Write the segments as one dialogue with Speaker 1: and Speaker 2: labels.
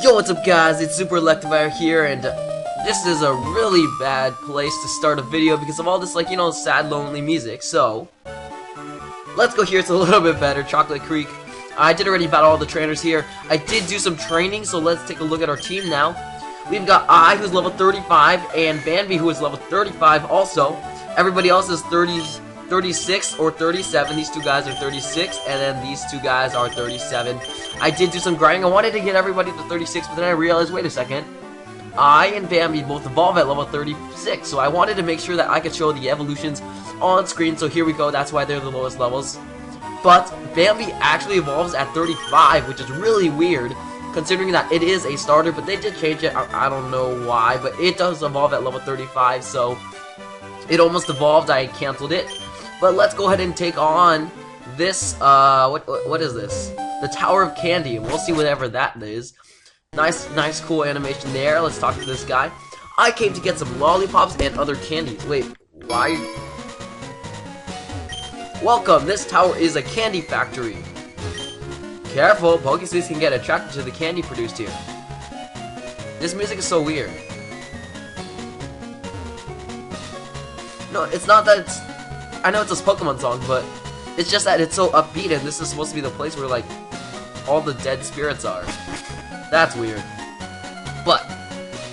Speaker 1: Yo, what's up guys, it's Super Electivire here, and this is a really bad place to start a video because of all this, like, you know, sad, lonely music. So, let's go here, it's a little bit better. Chocolate Creek. I did already battle all the trainers here. I did do some training, so let's take a look at our team now. We've got I, who's level 35, and Bambi, who is level 35 also. Everybody else is 36 or 37. These two guys are 36, and then these two guys are 37. I did do some grinding. I wanted to get everybody to 36, but then I realized, wait a second. I and Bambi both evolve at level 36, so I wanted to make sure that I could show the evolutions on screen. So here we go. That's why they're the lowest levels. But Bambi actually evolves at 35, which is really weird, considering that it is a starter, but they did change it. I don't know why, but it does evolve at level 35, so it almost evolved. I canceled it. But let's go ahead and take on this, what is this? The Tower of Candy, and we'll see whatever that is. Nice, cool animation there. Let's talk to this guy. I came to get some lollipops and other candies. Wait, why? Welcome, this tower is a candy factory. Careful, Pokémon can get attracted to the candy produced here. This music is so weird. No, it's not that it's... I know it's a Pokemon song, but it's just that it's so upbeat, and this is supposed to be the place where, like, all the dead spirits are. That's weird. But,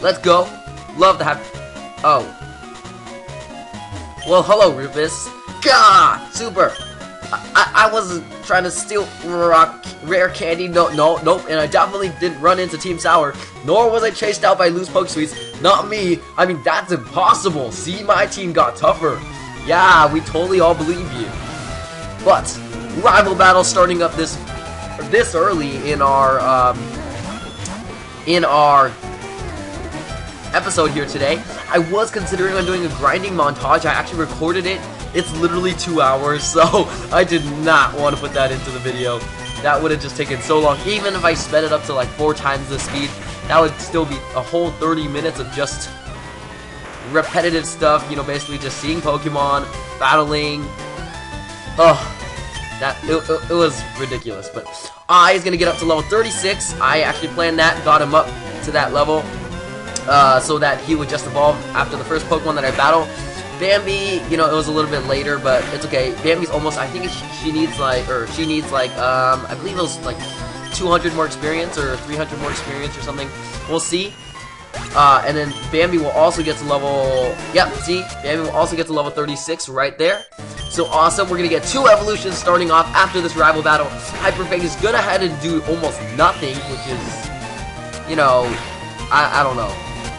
Speaker 1: let's go. Love to have... Oh. Well, hello, Rufus. Gah! Super! I wasn't trying to steal rare candy. Nope. And I definitely didn't run into Team Sour. Nor was I chased out by loose Pokesweets. Not me. I mean, that's impossible. See, my team got tougher. Yeah, we totally all believe you. But, rival battle starting up this early in our episode here today. I was considering on doing a grinding montage. I actually recorded it. It's literally 2 hours, so I did not want to put that into the video. That would have just taken so long. Even if I sped it up to like 4 times the speed, that would still be a whole 30 minutes of just repetitive stuff, you know, basically just seeing Pokemon, battling. It was ridiculous. But I is gonna get up to level 36. I actually planned that, got him up to that level, so that he would just evolve after the first Pokemon that I battle. Bambi, you know, it was a little bit later, but it's okay. Bambi's almost, I think she needs like, I believe it was like 200 more experience or 300 more experience or something. We'll see. And then Bambi will also get to level, yep, see, Bambi will also get to level 36 right there. So awesome, we're gonna get 2 evolutions starting off after this rival battle. Hyperfang is gonna have to do almost nothing, which is, you know, I don't know.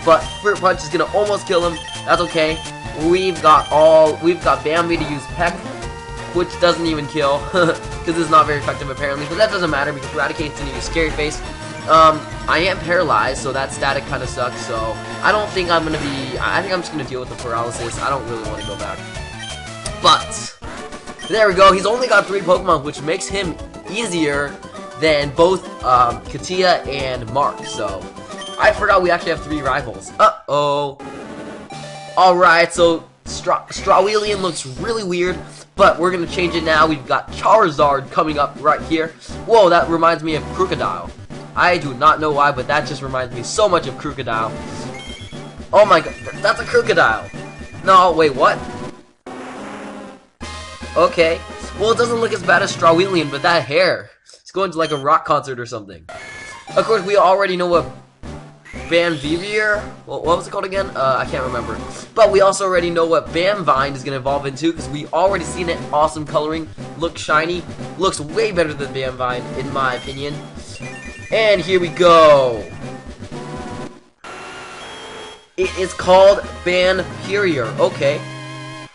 Speaker 1: But Fruit Punch is gonna almost kill him. That's okay. We've got Bambi to use Peck, which doesn't even kill, because it's not very effective apparently, but that doesn't matter because Eradicate's gonna use Scary Face. I am paralyzed, so that static kind of sucks, so I don't think I'm gonna be, I think I'm just gonna deal with the paralysis. I don't really want to go back. But, there we go, he's only got 3 Pokemon, which makes him easier than both, Katia and Mark, so I forgot we actually have 3 rivals. Uh-oh. Alright, so Strawwheelian looks really weird, but we're gonna change it now. We've got Charizard coming up right here. Whoa, that reminds me of Crocodile. I do not know why, but that just reminds me so much of Crocodile. Oh my god, that's a Crocodile. No, wait, what? Okay. Well, it doesn't look as bad as Strawwheelian, but that hair. It's going to like a rock concert or something. Of course, we already know what Banvivier, what was it called again? I can't remember. But we also already know what Bamvine is going to evolve into, because we already seen it. Awesome coloring, looks shiny, looks way better than Bamvine, in my opinion. And here we go. It is called Banperior. Okay.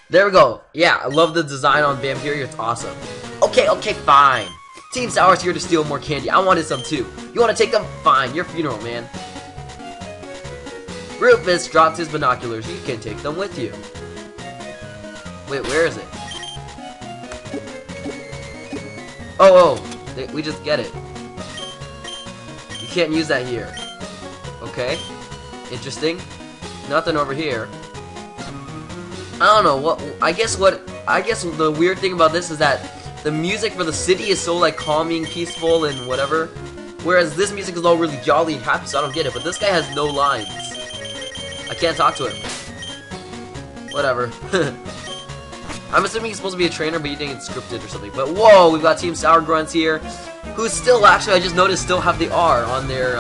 Speaker 1: There we go. Yeah, I love the design on Banperior, it's awesome. Okay, fine. Team Sour's here to steal more candy. I wanted some too. You want to take them? Fine, your funeral, man. Rufus dropped his binoculars. You can take them with you. Wait, where is it? Oh, we just get it. You can't use that here. Okay. Interesting. Nothing over here. I don't know what. I guess the weird thing about this is that the music for the city is so like calming, peaceful, and whatever. Whereas this music is all really jolly and happy, so I don't get it. But this guy has no lines. I can't talk to him. Whatever. I'm assuming he's supposed to be a trainer, but you think it's scripted or something. But whoa, we've got Team Sour Grunts here, who still, actually, I just noticed, still have the R on their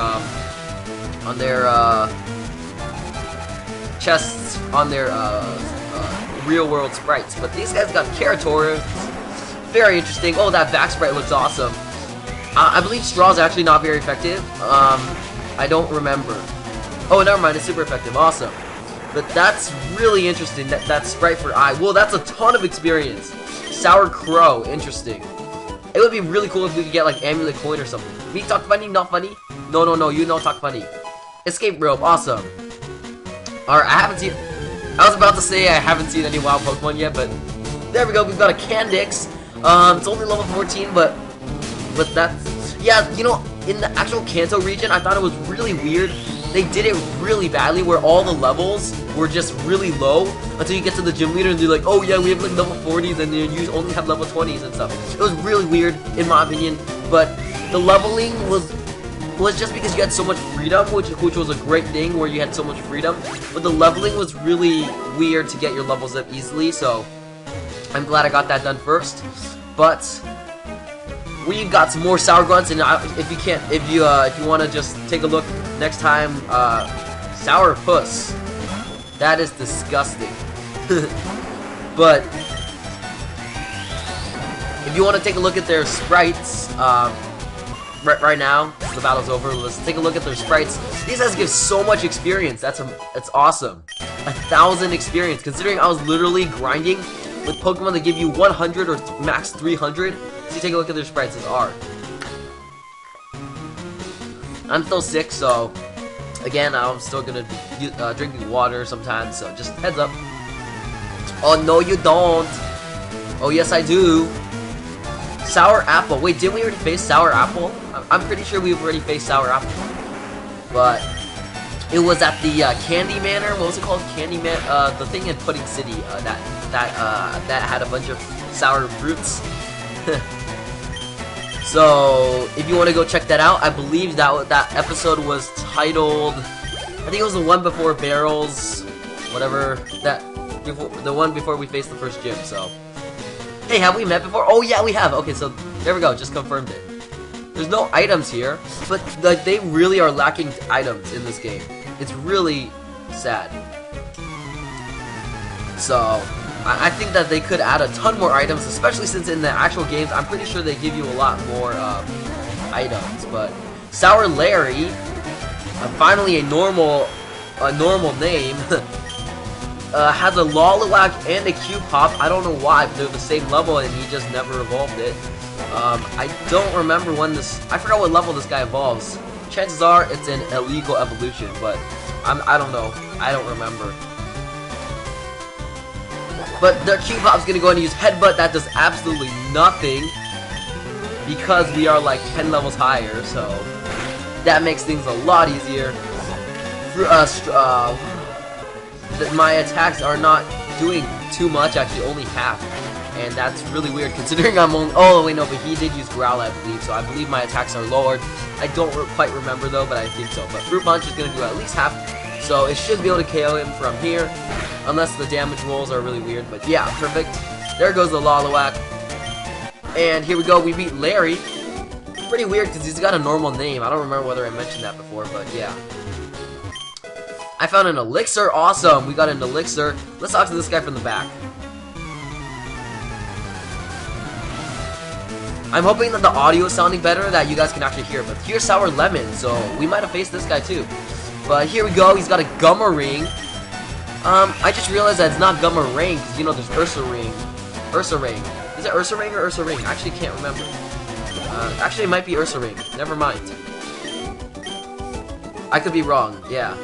Speaker 1: chests, on their real world sprites. But these guys got Keratora. Very interesting. Oh, that back sprite looks awesome. I believe Straw is actually not very effective. I don't remember. Oh, never mind. It's super effective. Awesome. But that's really interesting. That sprite for I. Well, that's a ton of experience. Sour Crow. Interesting. It would be really cool if we could get like Amulet Coin or something. Me talk funny, not funny. No. You know talk funny. Escape Rope. Awesome. Alright, I haven't seen. I was about to say I haven't seen any wild Pokemon yet, but there we go. We've got a Candix. It's only level 14, but that's, yeah, you know, in the actual Kanto region, I thought it was really weird. They did it really badly, where all the levels were just really low until you get to the gym leader and they're like, oh yeah, we have like level 40s and then you only have level 20s and stuff. It was really weird, in my opinion, but the leveling was just because you had so much freedom, which was a great thing, where you had so much freedom, but the leveling was really weird to get your levels up easily, so I'm glad I got that done first. But we've got some more Sour Grunts, and if you want to just take a look next time, Sour Puss. That is disgusting. But if you want to take a look at their sprites, right now, the battle's over. Let's take a look at their sprites. These guys give so much experience. That's awesome. 1,000 experience. Considering I was literally grinding with Pokemon that give you 100 or max 300. So you take a look at their sprites. It's R. I'm still sick, so again, I'm still gonna be drinking water sometimes. So just heads up. Oh no, you don't. Oh yes, I do. Sour Apple. Wait, didn't we already face Sour Apple? I'm pretty sure we've already faced Sour Apple. But it was at the Candy Manor. What was it called? Candy Man. The thing in Pudding City. That had a bunch of sour fruits. So if you want to go check that out, I believe that episode was titled. I think it was the one before Barrels, whatever the one before we faced the first gym. So. Hey, have we met before? Oh yeah, we have. Okay, so there we go. Just confirmed it. There's no items here, but like they really are lacking items in this game. It's really sad. So I think that they could add a ton more items, especially since in the actual games, I'm pretty sure they give you a lot more items. But Sour Larry, finally a normal name. Has a Lolliwag and a Q-Pop. I don't know why, but they're the same level and he just never evolved it. I don't remember when I forgot what level this guy evolves. Chances are it's an illegal evolution, but I don't know. I don't remember. But their Q-Pop's gonna go and use Headbutt. That does absolutely nothing because we are like 10 levels higher, so that makes things a lot easier. My attacks are not doing too much, actually only half, and that's really weird considering I'm only, oh wait no, but he did use Growl I believe, so I believe my attacks are lowered. I don't quite remember though, but I think so. But Fruit Punch is going to do at least half, so it should be able to KO him from here, unless the damage rolls are really weird, but yeah, perfect. There goes the Lolliwag, and here we go, we beat Larry. Pretty weird because he's got a normal name. I don't remember whether I mentioned that before, but yeah. I found an elixir. Awesome. We got an elixir. Let's talk to this guy from the back. I'm hoping that the audio is sounding better, that you guys can actually hear. But here's Sour Lemon, so we might have faced this guy too. But here we go. He's got a Gumma Ring. I just realized that it's not Gumma Ring, because you know there's Ursa Ring. Ursa Ring. Is it Ursa Ring or Ursa Ring? I actually can't remember. Actually, it might be Ursa Ring. Never mind. I could be wrong. Yeah.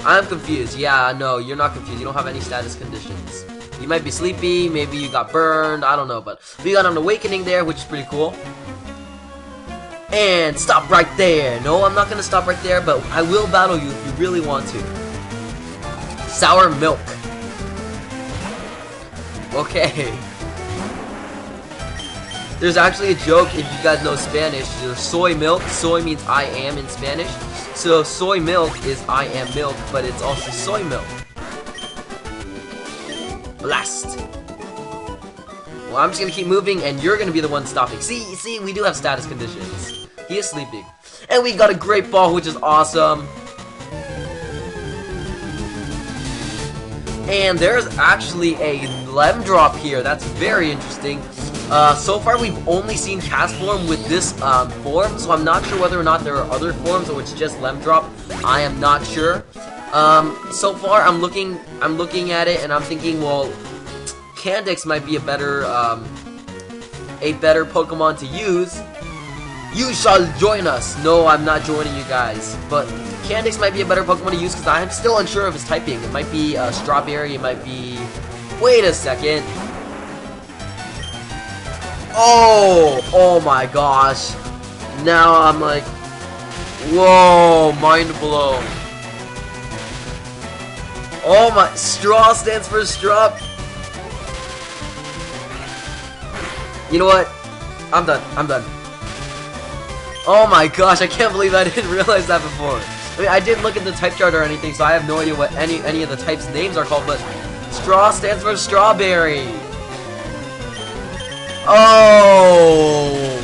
Speaker 1: I'm confused. Yeah, no, you're not confused. You don't have any status conditions. You might be sleepy, maybe you got burned, I don't know, but we got an awakening there, which is pretty cool. And stop right there. No, I'm not gonna stop right there, but I will battle you if you really want to. Sour Milk. Okay. There's actually a joke, if you guys know Spanish. There's soy milk. Soy means I am in Spanish. So soy milk is I am milk, but it's also soy milk. Blast. Well, I'm just gonna keep moving, and you're gonna be the one stopping. See, we do have status conditions. He is sleeping. And we got a great ball, which is awesome. And there's actually a lem drop here. That's very interesting. So far, we've only seen cast form with this form, so I'm not sure whether or not there are other forms or it's just lem drop. I am not sure. So far, I'm looking at it and I'm thinking, well, Candix might be a better Pokemon to use. You shall join us. No, I'm not joining you guys. But Candix might be a better Pokemon to use because I'm still unsure of his typing. It might be Strawberry. It might be. Wait a second. Oh my gosh. Now I'm like, whoa, mind blown. Oh my, straw stands for straw. You know what? I'm done. Oh my gosh, I can't believe I didn't realize that before. I mean, I didn't look at the type chart or anything, so I have no idea what any of the types' names are called, but straw stands for strawberry. Oh!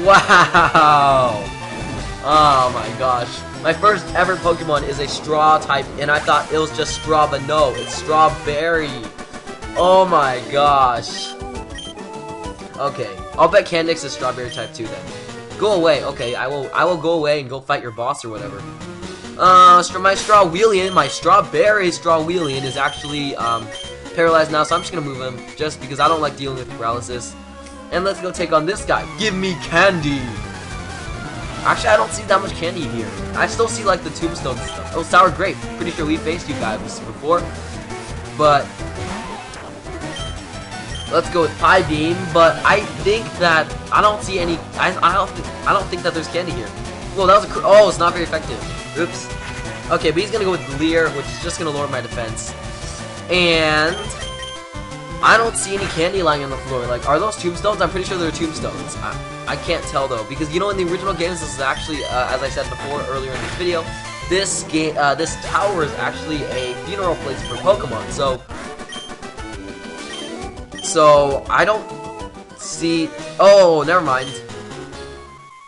Speaker 1: Wow! Oh my gosh. My first ever Pokemon is a straw type, and I thought it was just straw, but no, it's strawberry. Oh my gosh. Okay, I'll bet Candix is strawberry type too then. Go away. Okay, I will go away and go fight your boss or whatever. My strawberry Strawwheelian is actually paralyzed now, so I'm just gonna move him just because I don't like dealing with paralysis. And let's go take on this guy. Give me candy. Actually, I don't see that much candy here. I still see like the tombstones and stuff. Oh, sour grape. Pretty sure we faced you guys before, but let's go with Pie Beam. But I think that I don't see any. I don't think that there's candy here. Well, that was oh, it's not very effective. Oops. Okay, but he's gonna go with Leer, which is just gonna lower my defense. And I don't see any candy lying on the floor. Like, are those tombstones? I'm pretty sure they're tombstones. I can't tell though, because you know in the original games, this is actually, as I said before earlier in this video, this tower is actually a funeral place for Pokemon. So I don't see. Oh, never mind.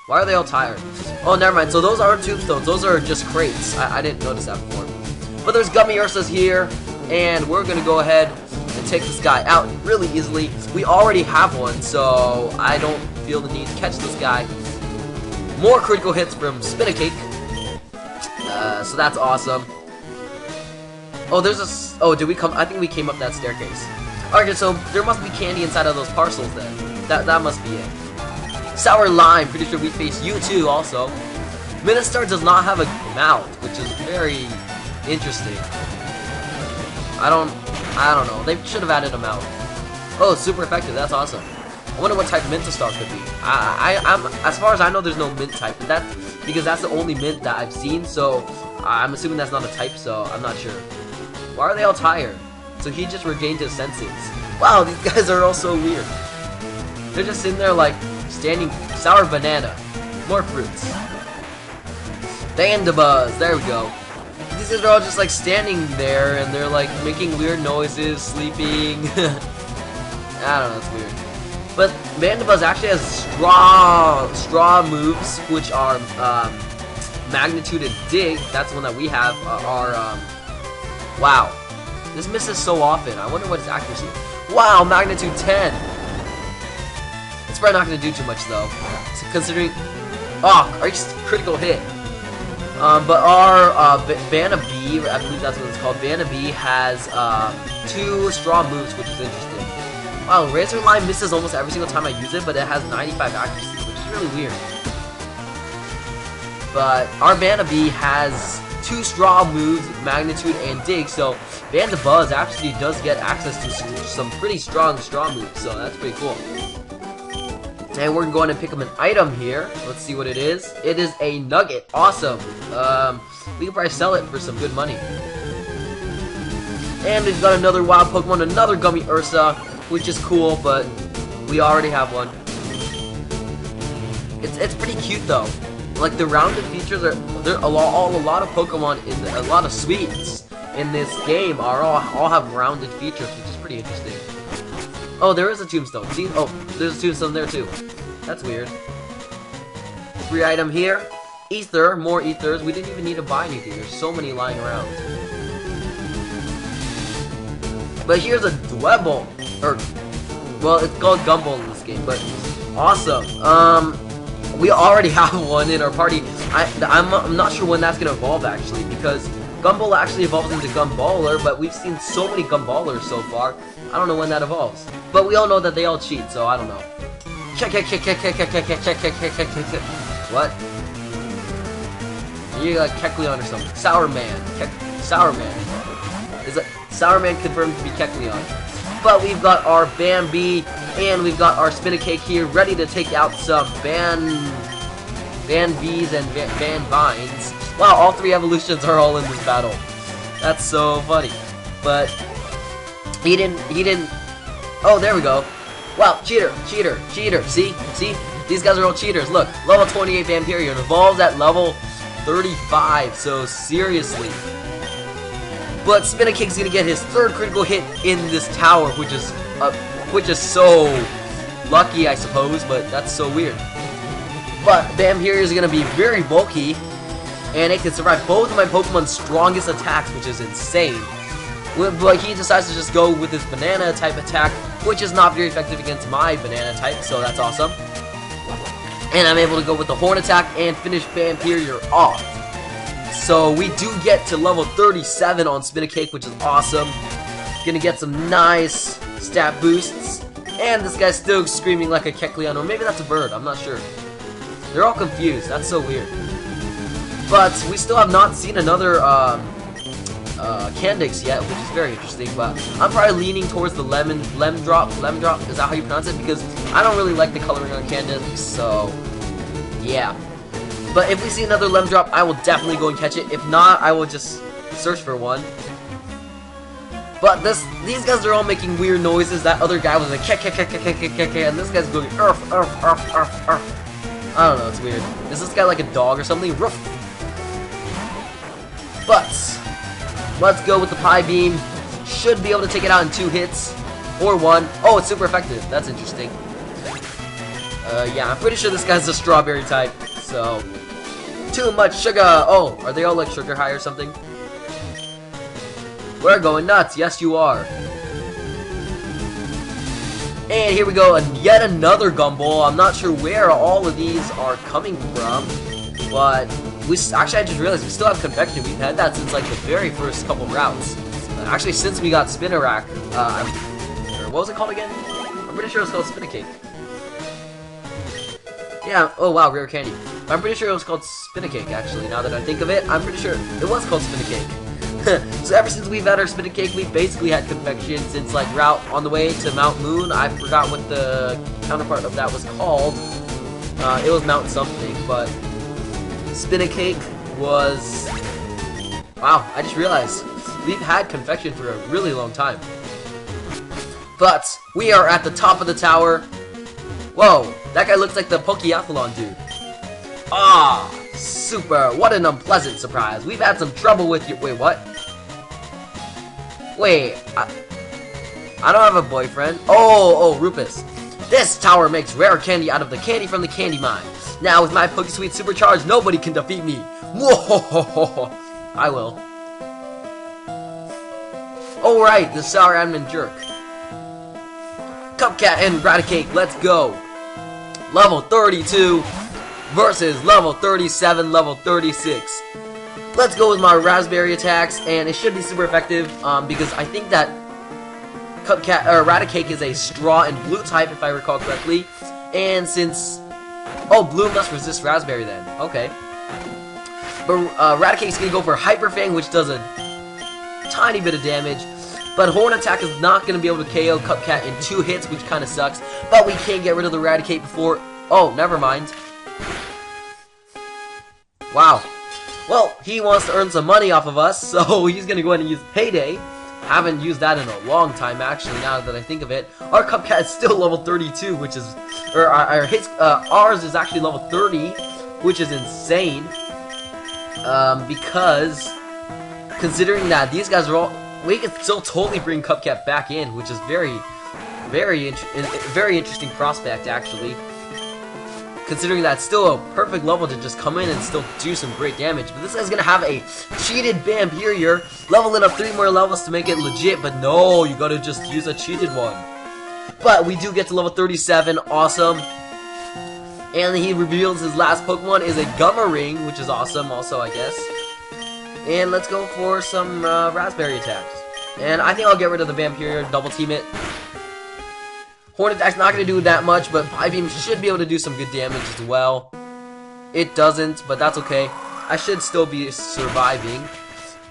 Speaker 1: Why are they all tired? Oh, never mind. So those aren't tombstones. Those are just crates. I didn't notice that before. But there's Gummy Ursas here, and we're gonna go ahead and take this guy out really easily. We already have one, so I don't feel the need to catch this guy. More critical hits from Spinacake. So that's awesome. Oh, there's a. Oh, did we come? I think we came up that staircase. Okay, so there must be candy inside of those parcels then. That must be it. Sour Lime. Pretty sure we face you too. Also, Ministar does not have a mouth, which is very interesting. I don't know. They should have added a mouth. Oh, super effective. That's awesome. I wonder what type Mintastar could be. I'm as far as I know, there's no mint type, but because that's the only mint that I've seen. So I'm assuming that's not a type. So I'm not sure. Why are they all tired? So he just regained his senses. Wow, these guys are all so weird. They're just sitting there like standing. Sour banana. More fruits. Bandabuzz. There we go. These guys are all just like standing there and they're like making weird noises, sleeping. I don't know, it's weird. But Bandabuzz actually has straw moves, which are Magnitude and Dig. That's the one that we have. Wow. This misses so often. I wonder what its accuracy is. Wow, Magnitude 10. It's probably not going to do too much though. So considering. Oh, are you just critical hit? But our Vanabee, I believe that's what it's called, Vanabee has 2 straw moves, which is interesting. Wow, Razor Line misses almost every single time I use it, but it has 95 accuracy, which is really weird. But our Vanabee has 2 straw moves, Magnitude and Dig, so Bandabuzz actually does get access to some pretty strong straw moves, so that's pretty cool. And we're going to pick up an item here. Let's see what it is. It is a nugget. Awesome. We can probably sell it for some good money. And we've got another wild Pokemon, another Gummy Ursa, which is cool, but We already have one. It's pretty cute though. Like the rounded features are a lot of Pokemon a lot of sweets in this game all have rounded features, which is pretty interesting. Oh, there is a tombstone. See? Oh, there's a tombstone there too. That's weird. Free item here. Ether, more ethers. We didn't even need to buy anything. There's so many lying around. But here's a Dwebble, or well, it's called Gumball in this game, but awesome. We already have one in our party. I'm not sure when that's gonna evolve actually, because Gumball actually evolves into Gumballer, but we've seen so many Gumballers so far. I don't know when that evolves. But we all know that they all cheat, so I don't know. What? You like Kecleon or something. Sour Man. Sour Man. Is it Sour Man confirmed to be Kecleon? But we've got our Bambi and we've got our Spinacake here ready to take out some Banbis and Banvines. Wow, all three evolutions are all in this battle. That's so funny. But he didn't oh, there we go. Wow, cheater. See? These guys are all cheaters. Look, level 28 Vampirion evolves at level 35, so seriously. But Spinacake's gonna get his third critical hit in this tower, which is so lucky, I suppose, but that's so weird. But Vampirion is gonna be very bulky, and it can survive both of my Pokemon's strongest attacks, which is insane. But he decides to just go with his banana type attack, which is not very effective against my banana type, so that's awesome. And I'm able to go with the horn attack and finish Vampirion off. So we do get to level 37 on Spinacake, which is awesome. Gonna get some nice stat boosts. And this guy's still screaming like a Kecleon, or maybe that's a bird, I'm not sure. They're all confused, that's so weird. But we still have not seen another Candix yet, which is very interesting, but I'm probably leaning towards the Lemdrop, is that how you pronounce it? Because I don't really like the coloring on Candix, so yeah. But if we see another Lemdrop, I will definitely go and catch it. If not, I will just search for one. But these guys are all making weird noises. That other guy was like and this guy's going urf. I don't know, it's weird. Is this guy like a dog or something? Ruff. But let's go with the Pie Beam. Should be able to take it out in 2 hits. Or 1. Oh, it's super effective. That's interesting. Yeah, I'm pretty sure this guy's a strawberry type. So, too much sugar. Oh, are they all like sugar high or something? We're going nuts. Yes, you are. And here we go. And yet another Gumball. I'm not sure where all of these are coming from. But actually, I just realized we still have Convection. We've had that since like the very first couple routes. Actually, since we got Spinarak, or what was it called again? I'm pretty sure it was called Spinacake. Yeah. Oh wow, rare candy. I'm pretty sure it was called Spinacake. Actually, now that I think of it, I'm pretty sure it was called Spinacake. So ever since we've had our Spinacake, we've basically had Convection since like route on the way to Mount Moon. I forgot what the counterpart of that was called. It was Mount something, but Spinacake was... Wow, I just realized we've had Confection for a really long time. But we are at the top of the tower. Whoa, that guy looks like the Pokeathlon dude. Ah, super. What an unpleasant surprise. We've had some trouble with you. Wait, what? Wait, I don't have a boyfriend. Oh, Rupus. This tower makes rare candy out of the candy from the candy mine. Now with my Pokesweet supercharged, nobody can defeat me. Whoa, I will. Oh right, the sour admin jerk. Cupcat and Raticate, let's go. Level 32 versus level 37, level 36. Let's go with my raspberry attacks, and it should be super effective because I think that Cupcat or Raticate is a straw and blue type, if I recall correctly. And since blue must resist raspberry then. Okay. But Raticate's gonna go for Hyper Fang, which does a tiny bit of damage. But Horn Attack is not gonna be able to KO Cupcat in 2 hits, which kind of sucks. But we can get rid of the Raticate before. Oh, never mind. Wow. Well, he wants to earn some money off of us, so he's gonna go ahead and use Payday. Haven't used that in a long time, actually, now that I think of it. Our Cupcat is still level 32, which is... Or ours is actually level 30, which is insane. Because... Considering that these guys are all... We can still totally bring Cupcat back in, which is very interesting prospect, actually. Considering that's still a perfect level to just come in and still do some great damage. But this guy's gonna have a cheated Vampirior, level it up 3 more levels to make it legit, but no, you gotta just use a cheated one. But we do get to level 37, awesome. And he reveals his last Pokemon is a Gummering, which is awesome also, I guess. And let's go for some Raspberry attacks. And I think I'll get rid of the Vampirior, double team it. Hornet Attack's not going to do that much, but Psybeam should be able to do some good damage as well. It doesn't, but that's okay. I should still be surviving,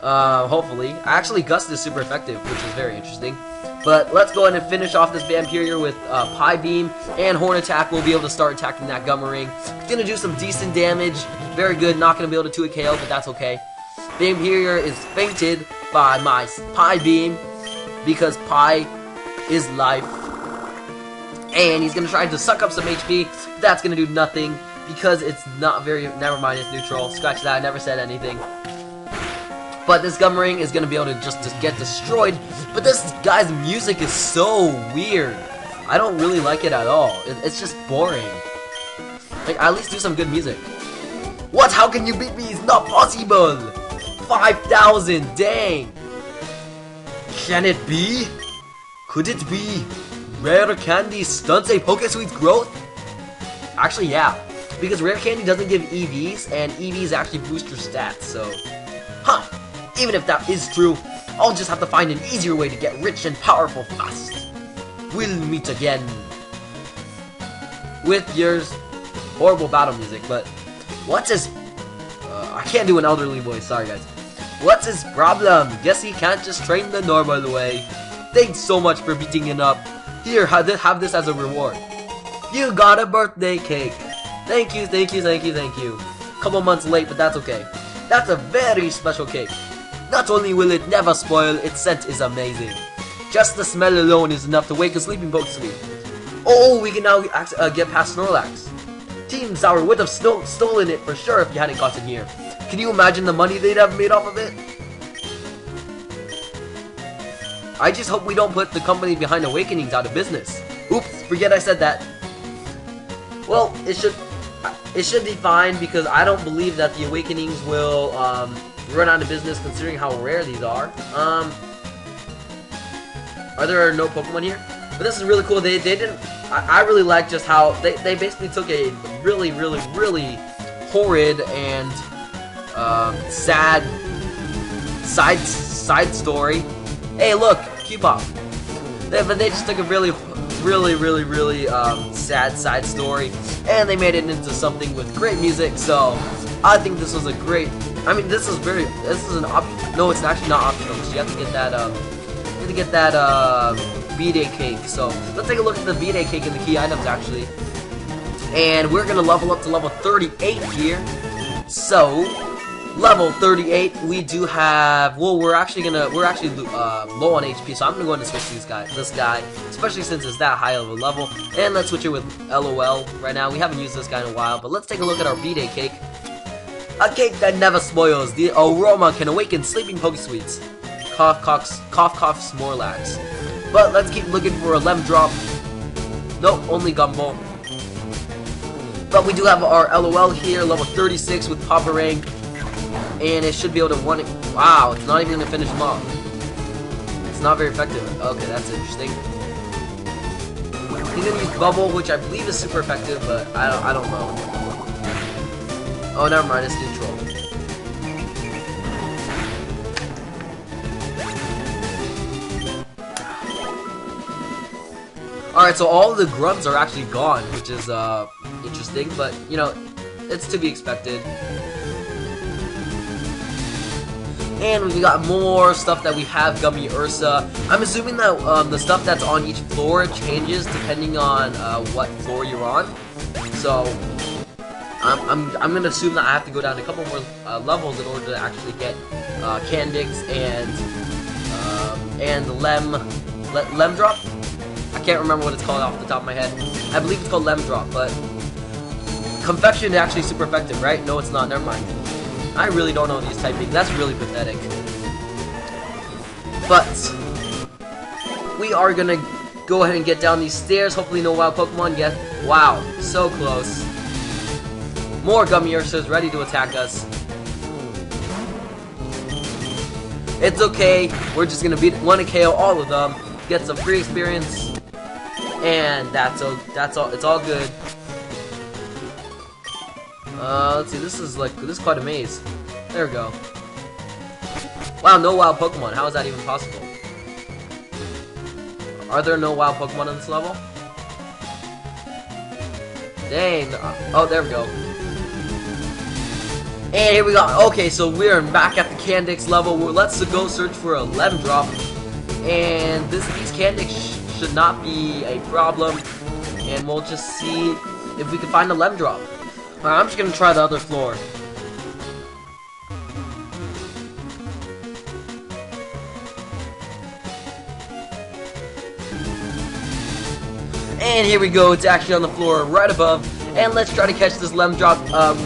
Speaker 1: hopefully. Actually, Gust is super effective, which is very interesting. But let's go ahead and finish off this Vampirior with Psybeam, and Hornet Attack will be able to start attacking that Gummering. It's going to do some decent damage, very good, not going to be able to 2-hit KO, but that's okay. Vampirior is fainted by my Psybeam, because Pi is life. And he's going to try to suck up some HP. That's going to do nothing because it's not very... Never mind, it's neutral. Scratch that, I never said anything. But this Gummering is going to be able to just get destroyed. But this guy's music is so weird. I don't really like it at all. It's just boring. Like, at least do some good music. What? How can you beat me? It's not possible! 5,000, dang! Can it be? Could it be? Rare Candy stunts a Pokesuite's growth? Actually, yeah. Because Rare Candy doesn't give EVs, and EVs actually boost your stats, so... Huh! Even if that is true, I'll just have to find an easier way to get rich and powerful fast. We'll meet again. With yours horrible battle music, but... What's his... I can't do an elderly voice, sorry guys. What's his problem? Guess he can't just train the normal way. Thanks so much for beating it up. Here, have this as a reward. You got a birthday cake. Thank you, thank you, thank you, thank you. Couple months late, but that's okay. That's a very special cake. Not only will it never spoil, its scent is amazing. Just the smell alone is enough to wake a sleeping Pokesweet. Oh, we can now get past Snorlax. Team Sour would have stolen it for sure if you hadn't gotten here. Can you imagine the money they'd have made off of it? I just hope we don't put the company behind Awakenings out of business. Oops, forget I said that. Well, it should be fine because I don't believe that the Awakenings will run out of business considering how rare these are. Are there no Pokemon here? But this is really cool. They didn't. I really like just how they basically took a really horrid and sad side story. Hey, look, Cupop. But they just took a really sad side story, and they made it into something with great music. So I think this was a great. I mean, this is an option. No, it's actually not optional. You have to get that. B-Day cake. So let's take a look at the B-Day cake and the key items actually. And we're gonna level up to level 38 here. So level 38, we do have. Well, we're actually low on HP, so I'm gonna go ahead and switch this guy, especially since it's that high of a level. And let's switch it with LOL right now. We haven't used this guy in a while, but let's take a look at our B-Day cake. A cake that never spoils. The aroma can awaken sleeping Pokesweets. Cough, Snorlax. But let's keep looking for a Lemon Drop. Nope, only Gumball. But we do have our LOL here, level 36 with Pokerang. And it should be able to one it. Wow, it's not even going to finish him off. It's not very effective. Okay, that's interesting. He's going to use Bubble, which I believe is super effective, but I don't know. Oh, never mind, it's neutral. Alright, so all of the grubs are actually gone, which is interesting, but you know, it's to be expected. And we got more stuff that we have, Gummy Ursa. I'm assuming that the stuff that's on each floor changes depending on what floor you're on. So I'm gonna assume that I have to go down a couple more levels in order to actually get Candix and and Lem Drop. I can't remember what it's called off the top of my head. I believe it's called Lem Drop, but Confection is actually super effective, right? No, it's not. Never mind. I really don't know these typing. That's really pathetic. But we are gonna go ahead and get down these stairs. Hopefully no wild Pokemon yet. Wow, so close. More Gummy Ursas ready to attack us. It's okay. We're just gonna beat one and KO all of them. Get some free experience. And that's all. It's all good. Let's see. This is quite a maze. There we go. Wow, no wild Pokemon. How is that even possible? Are there no wild Pokemon on this level? Dang. Oh, there we go. And here we go. Okay, so we're back at the Candix level. Let's go search for a Lem Drop. And these Candix should not be a problem. And we'll just see if we can find a Lem Drop. Alright, I'm just gonna try the other floor. And here we go, it's actually on the floor right above. And let's try to catch this Lem Drop.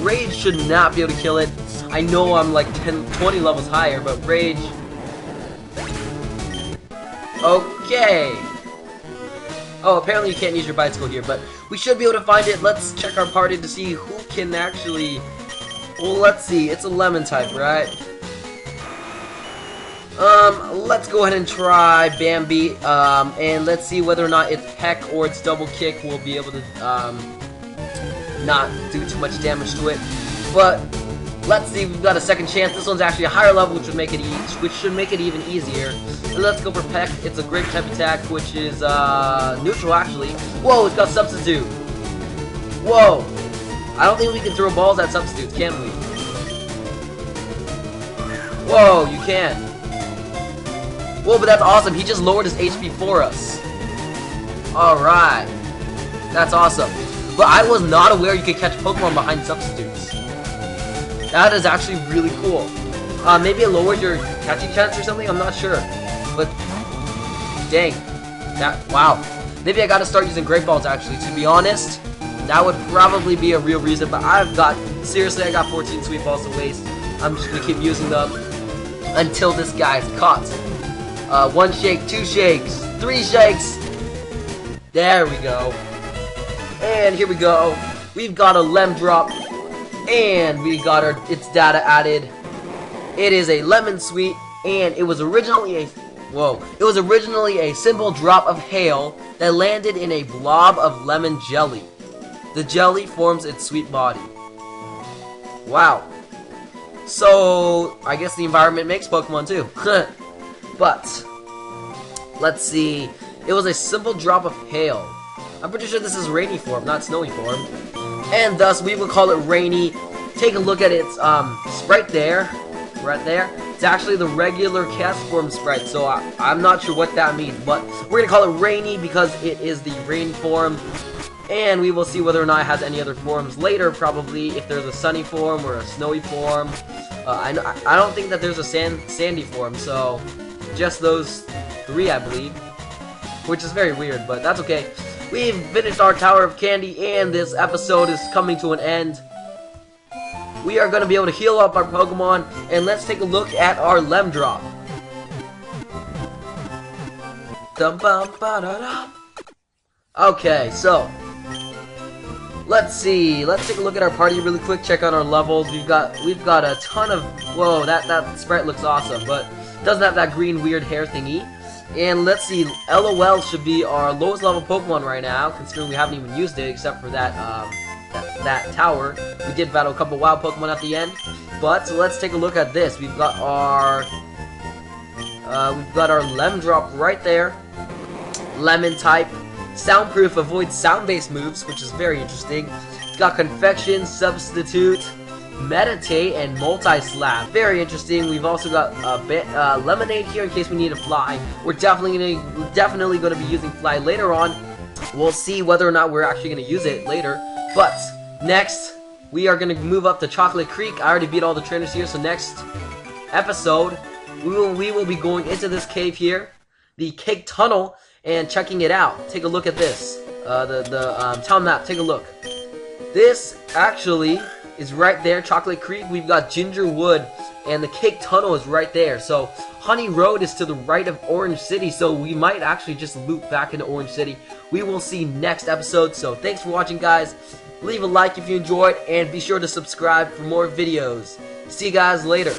Speaker 1: Rage should not be able to kill it. I know I'm like 20 levels higher, but Rage... Okay. Oh, apparently you can't use your bicycle here, but we should be able to find it. Let's check our party to see who can actually... Well, let's see. It's a lemon type, right? Let's go ahead and try Bambi, and let's see whether or not its Peck or its Double Kick will be able to, not do too much damage to it. But let's see, we've got a second chance. This one's actually a higher level, which should make it even easier. And let's go for Peck. It's a great type attack, which is neutral actually. Whoa, it's got Substitute. Whoa, I don't think we can throw balls at substitutes, can we? Whoa, you can. Whoa, but that's awesome. He just lowered his HP for us. Alright. That's awesome. But I was not aware you could catch Pokemon behind substitutes. That is actually really cool. Maybe it lowered your catching chance or something? I'm not sure. But, dang. Wow. Maybe I gotta start using Great Balls actually, to be honest. That would probably be a real reason, but seriously, I got 14 Sweet Balls to waste. I'm just gonna keep using them until this guy's caught. 1 shake, 2 shakes, 3 shakes. There we go. And here we go. We've got a Lem Drop, and we got its data added. It is a Lemon Sweet, and it was originally a simple drop of hail that landed in a blob of lemon jelly. The jelly forms its sweet body. Wow. So I guess the environment makes Pokemon too. But, let's see, it was a simple drop of hail. I'm pretty sure this is rainy form, not snowy form. And thus, we would call it rainy. Take a look at its sprite there, right there. It's actually the regular cast form sprite, so I'm not sure what that means. But we're going to call it rainy because it is the rain form. And we will see whether or not it has any other forms later, probably, if there's a sunny form or a snowy form. I don't think that there's a sandy form, so... just those 3, I believe, which is very weird, but that's okay. We've finished our Tower of Candy, and this episode is coming to an end. We are going to be able to heal up our Pokemon, and let's take a look at our Lem Drop. Okay, so let's see. Let's take a look at our party really quick. Check out our levels. We've got a ton of. Whoa, that sprite looks awesome, but doesn't have that green weird hair thingy. And let's see, LOL should be our lowest level Pokemon right now, considering we haven't even used it except for that that tower. We did battle a couple wild Pokemon at the end. But so let's take a look at this. We've got our Lem Drop right there. Lemon type. Soundproof, avoids sound-based moves, which is very interesting. It's got Confection, Substitute, Meditate, and Multi-Slap. Very interesting. We've also got Lemonade here in case we need to fly. We're definitely going to be using Fly later on. We'll see whether or not we're actually going to use it later. But next, we are going to move up to Chocolate Creek. I already beat all the trainers here, so next episode, we will be going into this cave here. the Cake Tunnel and checking it out. Take a look at this. The town map. Take a look. This actually is right there. Chocolate Creek. We've got Ginger Wood, and the Cake Tunnel is right there. So Honey Road is to the right of Orange City. So we might actually just loop back into Orange City. We will see next episode. So thanks for watching, guys. Leave a like if you enjoyed, and be sure to subscribe for more videos. See you guys later.